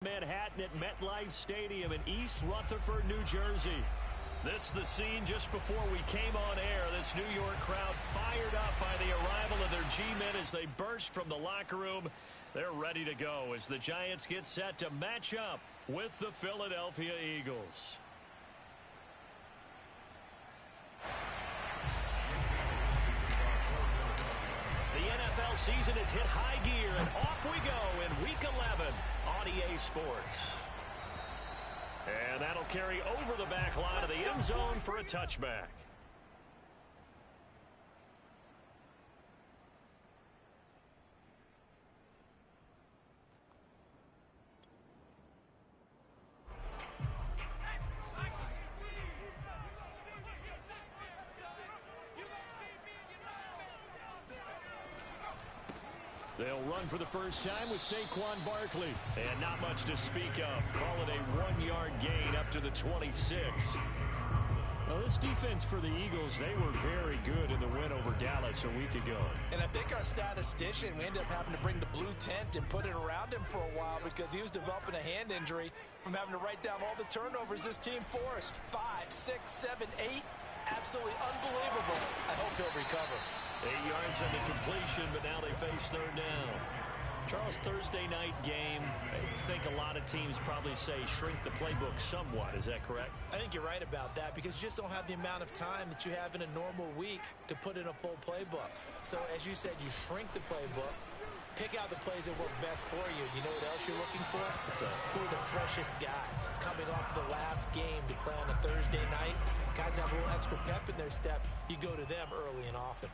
Manhattan at MetLife Stadium in East Rutherford, New Jersey. This is the scene just before we came on air. This New York crowd fired up by the arrival of their G-men as they burst from the locker room. They're ready to go as the Giants get set to match up with the Philadelphia Eagles. The NFL season has hit high gear, and off we go in Week 11 on EA Sports. And that'll carry over the back line of the end zone for a touchback. They'll run for the first time with Saquon Barkley. And not much to speak of. Call it a 1-yard gain up to the 26. Well, this defense for the Eagles, they were very good in the win over Dallas a week ago. And I think our statistician, we ended up having to bring the blue tent and put it around him for a while because he was developing a hand injury from having to write down all the turnovers this team forced. 5, 6, 7, 8. Absolutely unbelievable. I hope he'll recover. 8 yards on the completion, but now they face third down. Charles, Thursday night game, I think a lot of teams probably say shrink the playbook somewhat. Is that correct? I think you're right about that because you just don't have the amount of time that you have in a normal week to put in a full playbook. So, as you said, you shrink the playbook, pick out the plays that work best for you. You know what else you're looking for? Who are the freshest guys coming off the last game to play on a Thursday night? Guys have a little extra pep in their step. You go to them early and often.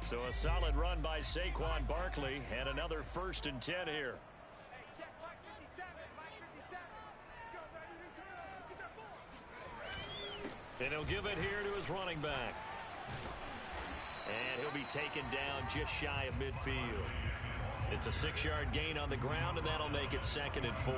So a solid run by Saquon Barkley and another 1st and 10 here. And he'll give it here to his running back. And he'll be taken down just shy of midfield. It's a 6-yard gain on the ground, and that'll make it 2nd and 4.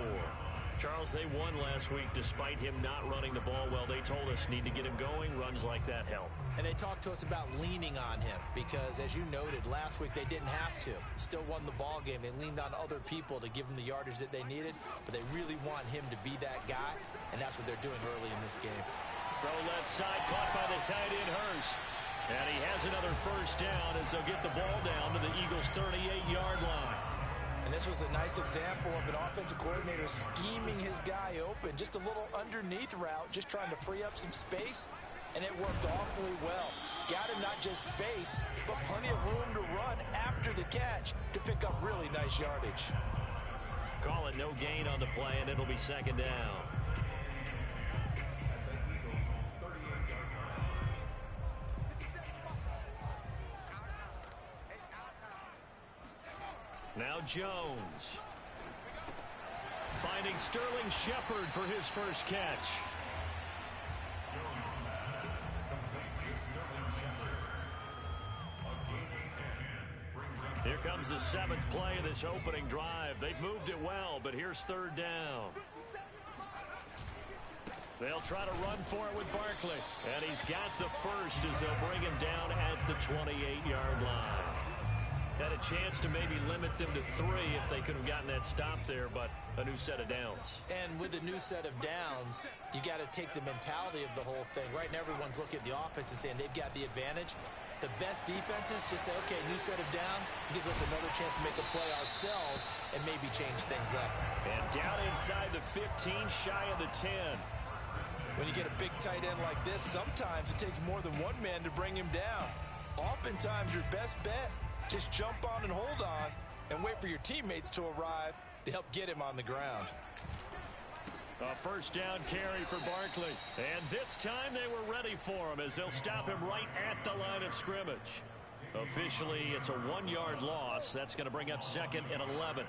Charles, they won last week despite him not running the ball well. They told us need to get him going. Runs like that help. And they talked to us about leaning on him because, as you noted, last week they didn't have to. Still won the ball game. They leaned on other people to give them the yardage that they needed, but they really want him to be that guy, and that's what they're doing early in this game. Throw left side, caught by the tight end Hurst. And he has another 1st down as they'll get the ball down to the Eagles' 38-yard line. And this was a nice example of an offensive coordinator scheming his guy open. Just a little underneath route, just trying to free up some space, and it worked awfully well. Got him not just space, but plenty of room to run after the catch to pick up really nice yardage. Call it no gain on the play, and it'll be 2nd down. Now Jones. Finding Sterling Shepard for his first catch. Here comes the 7th play of this opening drive. They've moved it well, but here's 3rd down. They'll try to run for it with Barkley. And he's got the first as they'll bring him down at the 28-yard line. Had a chance to maybe limit them to 3 if they could have gotten that stop there, but a new set of downs. And with a new set of downs, you got to take the mentality of the whole thing. Right now, everyone's looking at the offense and saying they've got the advantage. The best defenses just say, okay, new set of downs gives us another chance to make a play ourselves and maybe change things up. And down inside the 15, shy of the 10. When you get a big tight end like this, sometimes it takes more than one man to bring him down. Oftentimes, your best bet, just jump on and hold on and wait for your teammates to arrive to help get him on the ground. A 1st down carry for Barkley. And this time they were ready for him as they'll stop him right at the line of scrimmage. Officially, it's a 1-yard loss. That's going to bring up 2nd and 11.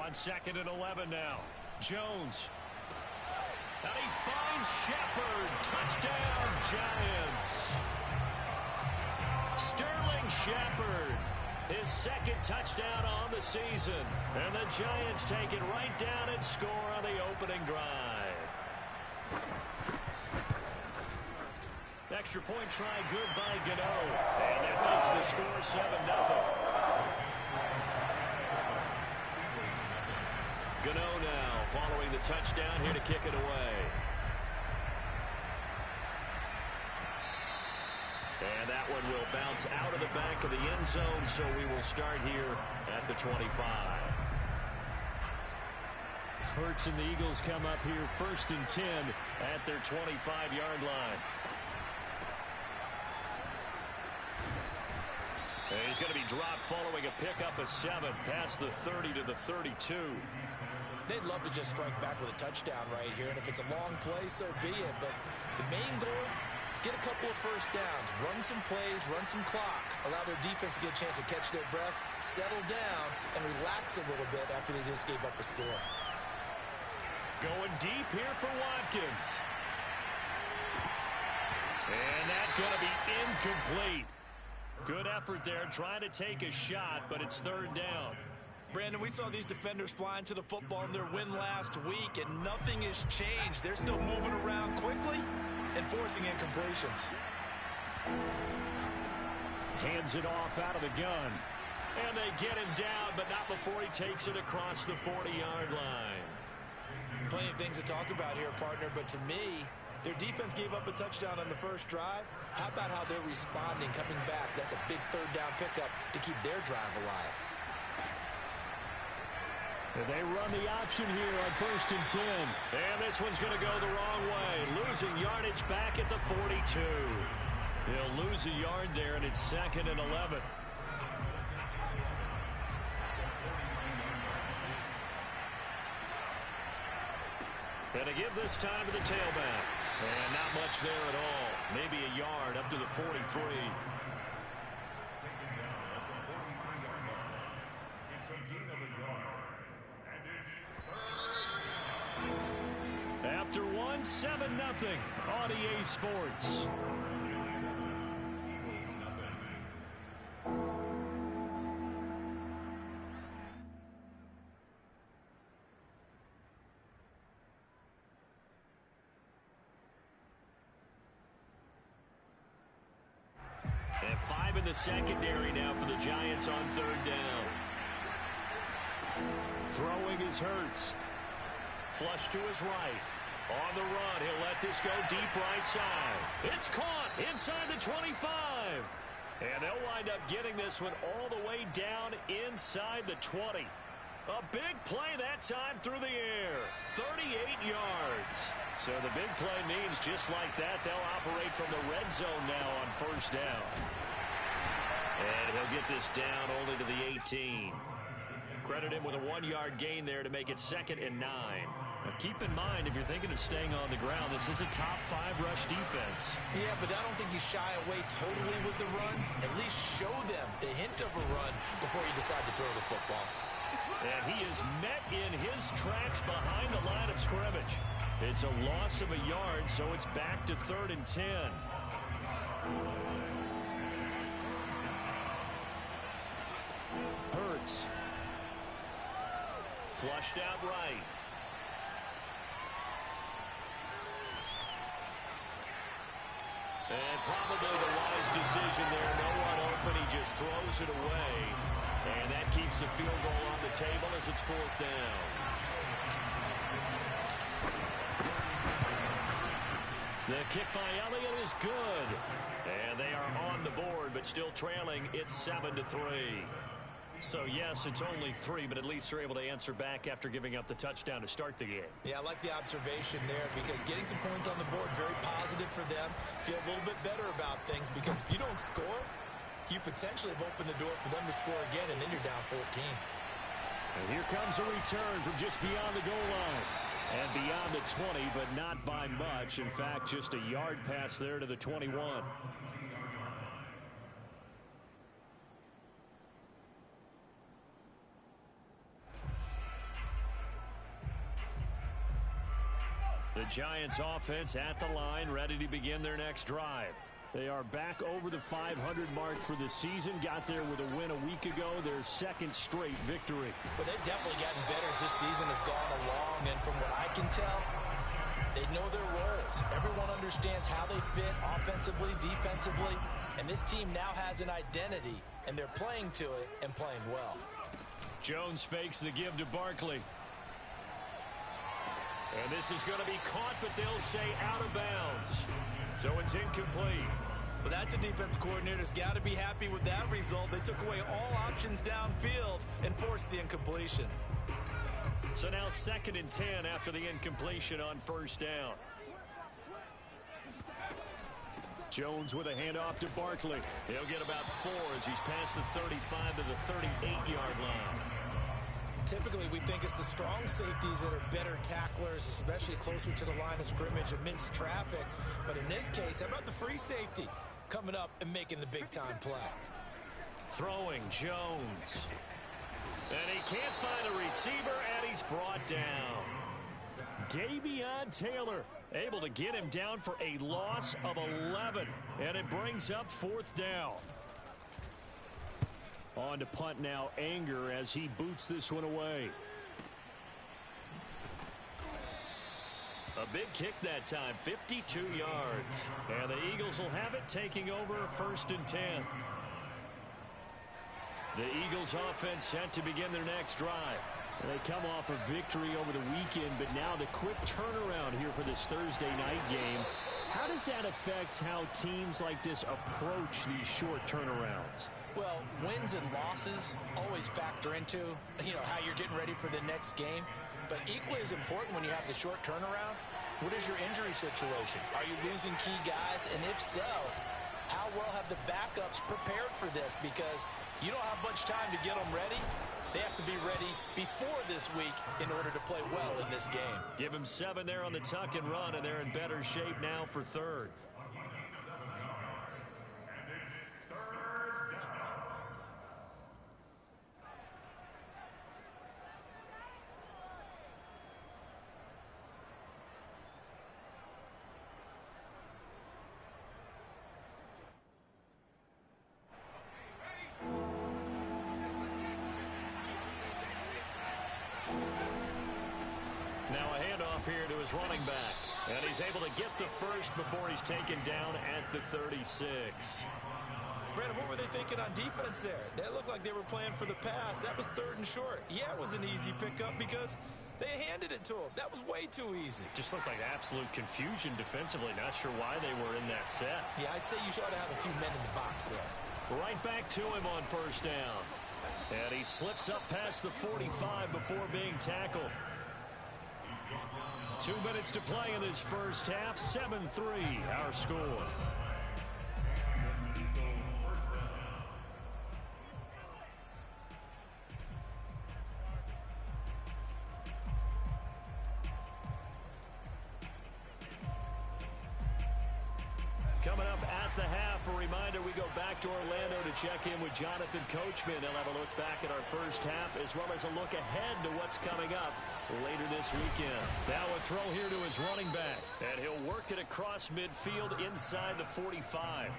On 2nd and 11 now. Jones And he finds Shepard. Touchdown, Giants. Sterling Shepard, his second touchdown on the season. And the Giants take it right down and score on the opening drive. Extra point try good by Gano. And that makes the score 7-0. Gano now following the touchdown here to kick it away. And that one will bounce out of the back of the end zone, so we will start here at the 25. Hurts and the Eagles come up here 1st and 10 at their 25-yard line. And he's going to be dropped following a pickup of 7 past the 30 to the 32. They'd love to just strike back with a touchdown right here, and if it's a long play, so be it. But the main goal, get a couple of first downs, run some plays, run some clock, allow their defense to get a chance to catch their breath, settle down, and relax a little bit after they just gave up a score. Going deep here for Watkins. And that's going to be incomplete. Good effort there trying to take a shot, but it's 3rd down. Brandon, we saw these defenders flying to the football in their win last week, and nothing has changed. They're still moving around quickly and forcing incompletions. Hands it off out of the gun. And they get him down, but not before he takes it across the 40-yard line. Plenty of things to talk about here, partner, but to me, their defense gave up a touchdown on the first drive. How about how they're responding, coming back? That's a big 3rd down pickup to keep their drive alive. They run the option here on 1st and 10. And this one's going to go the wrong way. Losing yardage back at the 42. He'll lose a yard there, and it's 2nd and 11. And to give this time to the tailback. And not much there at all. Maybe a yard up to the 43. After 7-0 on EA Sports. And 5 in the secondary now for the Giants on 3rd down. Throwing is Hurts. Flush to his right. On the run, he'll let this go deep right side. It's caught inside the 25. And they'll wind up getting this one all the way down inside the 20. A big play that time through the air. 38 yards. So the big play means just like that, they'll operate from the red zone now on 1st down. And he'll get this down only to the 18. Credit him with a 1-yard gain there to make it 2nd and 9. Now keep in mind, if you're thinking of staying on the ground, this is a top 5 rush defense. Yeah, but I don't think you shy away totally with the run. At least show them the hint of a run before you decide to throw the football. And he is met in his tracks behind the line of scrimmage. It's a loss of a yard, so it's back to 3rd and 10. Hurts. Flushed out right. And probably the wise decision there. No one open. He just throws it away. And that keeps the field goal on the table as it's 4th down. The kick by Elliott is good. And they are on the board, but still trailing. It's 7-3. So, yes, it's only 3, but at least they're able to answer back after giving up the touchdown to start the game. Yeah, I like the observation there because getting some points on the board, very positive for them. Feel a little bit better about things because if you don't score, you potentially have opened the door for them to score again, and then you're down 14. And here comes a return from just beyond the goal line. And beyond the 20, but not by much. In fact, just a yard pass there to the 21. The Giants offense at the line, ready to begin their next drive. They are back over the 500 mark for the season. Got there with a win a week ago, their second straight victory. Well, they've definitely gotten better as this season has gone along, and from what I can tell, they know their roles. Everyone understands how they fit offensively, defensively, and this team now has an identity, and they're playing to it and playing well. Jones fakes the give to Barkley. And this is going to be caught, but they'll say out of bounds. So it's incomplete. Well, that's a defense coordinator's got to be happy with that result. They took away all options downfield and forced the incompletion. So now 2nd and 10 after the incompletion on first down. Jones with a handoff to Barkley. He'll get about 4 as he's past the 35 to the 38-yard line. Typically, we think it's the strong safeties that are better tacklers, especially closer to the line of scrimmage amidst traffic. But in this case, how about the free safety coming up and making the big-time play? Throwing Jones. And he can't find a receiver, and he's brought down. Davion Taylor able to get him down for a loss of 11. And it brings up 4th down. On to punt now, Anger, as he boots this one away. A big kick that time, 52 yards. And the Eagles will have it, taking over 1st and 10. The Eagles offense set to begin their next drive. They come off a victory over the weekend, but now the quick turnaround here for this Thursday night game. How does that affect how teams like this approach these short turnarounds? Well, wins and losses always factor into, how you're getting ready for the next game. But equally as important when you have the short turnaround, what is your injury situation? Are you losing key guys? And if so, how well have the backups prepared for this? Because you don't have much time to get them ready. They have to be ready before this week in order to play well in this game. Give them 7 there on the tuck and run, and they're in better shape now for 3rd. Here to his running back, and he's able to get the first before he's taken down at the 36. Brandon, what were they thinking on defense there? That looked like they were playing for the pass. That was 3rd and short. Yeah, it was an easy pickup because they handed it to him. That was way too easy. Just looked like absolute confusion defensively. Not sure why they were in that set. Yeah, I'd say you should have a few men in the box there. Right back to him on first down. And he slips up past the 45 before being tackled. 2 minutes to play in this first half. 7-3 our score. Coming up at the half, a reminder, we go back to Orlando to check in with Jonathan Coachman. They'll have a look back at our first half as well as a look ahead to what's coming up later this weekend. Now a throw here to his running back, and he'll work it across midfield inside the 45.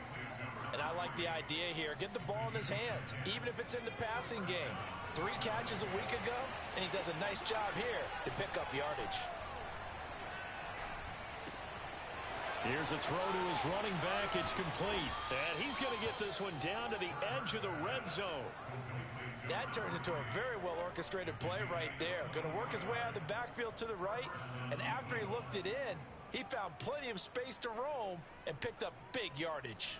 And I like the idea here. Get the ball in his hands, even if it's in the passing game. 3 catches a week ago, and he does a nice job here to pick up yardage. Here's a throw to his running back. It's complete. And he's going to get this one down to the edge of the red zone. That turns into a very well-orchestrated play right there. Going to work his way out of the backfield to the right. And after he looked it in, he found plenty of space to roam and picked up big yardage.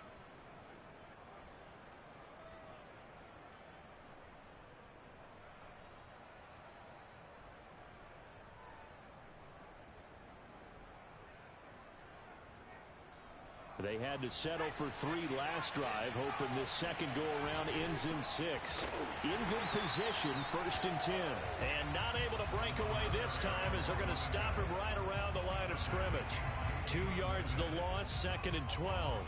They had to settle for 3 last drive, hoping this second go-around ends in 6. In good position, 1st and 10. And not able to break away this time as they're going to stop him right around the line of scrimmage. 2 yards the loss, 2nd and 12.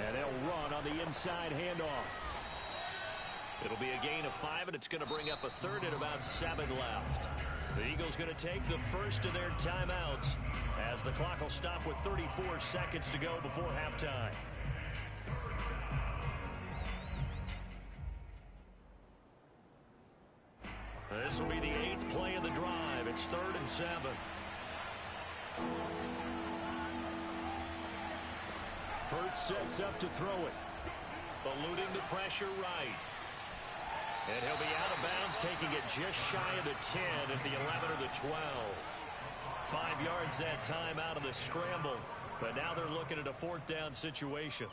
And they'll run on the inside handoff. It'll be a gain of 5, and it's going to bring up a third and about 7 left. The Eagles going to take the first of their timeouts as the clock will stop with 34 seconds to go before halftime. This will be the 8th play of the drive. It's 3rd and 7. Hurts sets up to throw it. Eluding the pressure right. And he'll be out of bounds, taking it just shy of the 10 at the 11 or the 12. 5 yards that time out of the scramble. But now they're looking at a 4th down situation.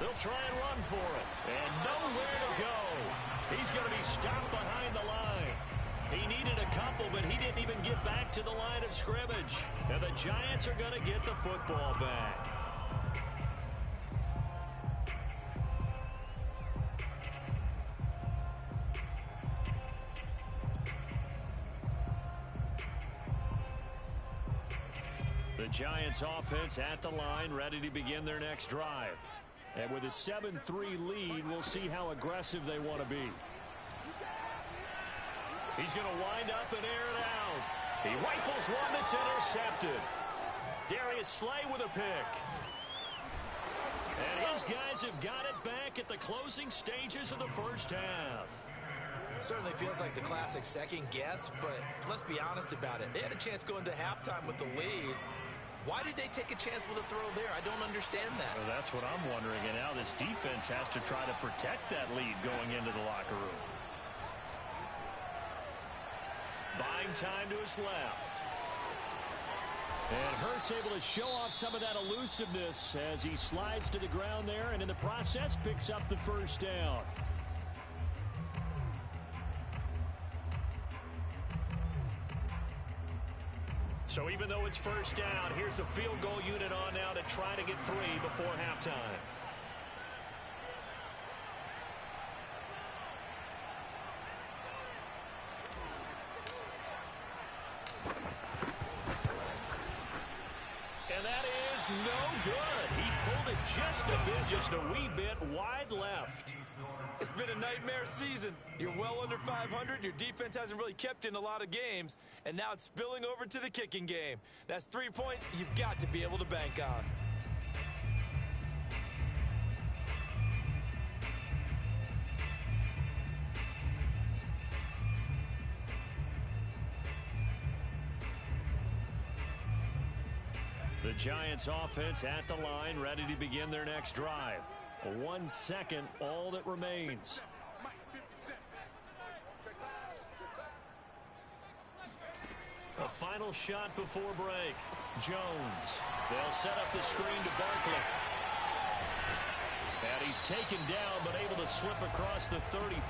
They'll try and run for it. And nowhere to go. He's going to be stopped behind the line. He needed a couple, but he didn't even get back to the line of scrimmage. And the Giants are going to get the football back. The Giants offense at the line, ready to begin their next drive. And with a 7-3 lead, we'll see how aggressive they want to be. He's going to wind up and air it out. He rifles one that's intercepted. Darius Slay with a pick. And his guys have got it back at the closing stages of the first half. Certainly feels like the classic second guess, but let's be honest about it. They had a chance going to halftime with the lead. Why did they take a chance with a throw there? I don't understand that. Well, that's what I'm wondering. And now this defense has to try to protect that lead going into the locker room. Buying time to his left. And Hurts able to show off some of that elusiveness as he slides to the ground there and in the process picks up the first down. So even though it's first down, here's the field goal unit on now to try to get 3 before halftime. And that is no good. He pulled it just a wee bit wide left. It's been a nightmare season. You're well under 500. Your defense hasn't really kept in a lot of games. And now it's spilling over to the kicking game. That's 3 points you've got to be able to bank on. The Giants offense at the line, ready to begin their next drive. 1 second, all that remains. A final shot before break. Jones. They'll set up the screen to Barkley. And he's taken down, but able to slip across the 30.